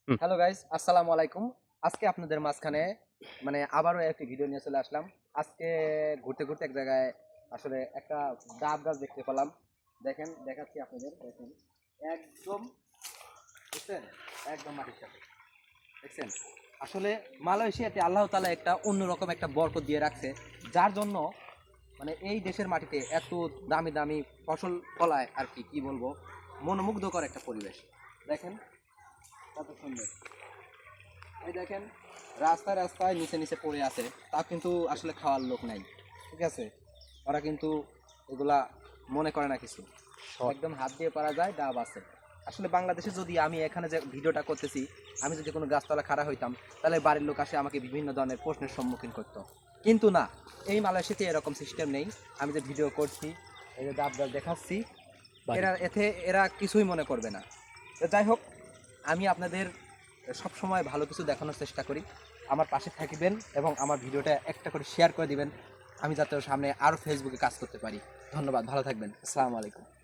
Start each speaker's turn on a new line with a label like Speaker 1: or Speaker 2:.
Speaker 1: হুম।
Speaker 2: Hello guys, আসসালামু আলাইকুম। আজকে আপনাদের মাঝখানে আবারও একটি ভিডিও নিয়ে চলে আসলাম। আজকে ঘুরতে ঘুরতে এক জায়গায় আসলে একটা ডাব গাছ দেখতে পেলাম। দেখেন, দেখাচ্ছি আপনাদের। দেখেন, একদম বুঝছেন, একদম মাটির সাথে। দেখছেন, আসলে মালয়েশিয়াতে আল্লাহ তাআলা একটা অন্যরকম একটা বরকত দিয়ে রাখছে, যার জন্য এই দেশের মাটিতে এত দামি দামি ফসল ফলায় আর কি, কি বলবো, মনোমুগ্ধকর একটা পরিবেশ। দেখেন কত সুন্দর। এই দেখেন, রাস্তায় রাস্তায় নিচে নিচে পড়ে আছে, তা কিন্তু আসলে খাওয়ার লোক নাই। ঠিক আছে, ওরা কিন্তু এগুলা মনে করে না কিছু।
Speaker 1: সৎ।
Speaker 2: একদম হাত দিয়ে পারা যায়, ডাব আছে। আসলে বাংলাদেশে যদি আমি এখানে যে ভিডিওটা করতেছি, আমি যদি কোনো গাছতলা খাড়া হইতাম, তাহলে বাড়ির লোক আসে আমাকে বিভিন্ন ধরনের প্রশ্নের সম্মুখীন করতো। কিন্তু না, এই মালয়েশিয়াতে এরকম সিস্টেম নেই। আমি যে ভিডিও করছি, এই যে ডাব গাছ দেখাচ্ছি,
Speaker 1: বাড়ি।
Speaker 2: এরা কিছুই মনে করবে না। তো যাই হোক, আমি আপনাদের সবসময় ভালো কিছু দেখানোর চেষ্টা করি। আমার পাশে থাকবেন এবং আমার ভিডিওটা একটা করে শেয়ার করে দিবেন, আমি যাতে ওর সামনে আরও ফেসবুকে কাজ করতে পারি। ধন্যবাদ, ভালো থাকবেন। আসসালামু আলাইকুম।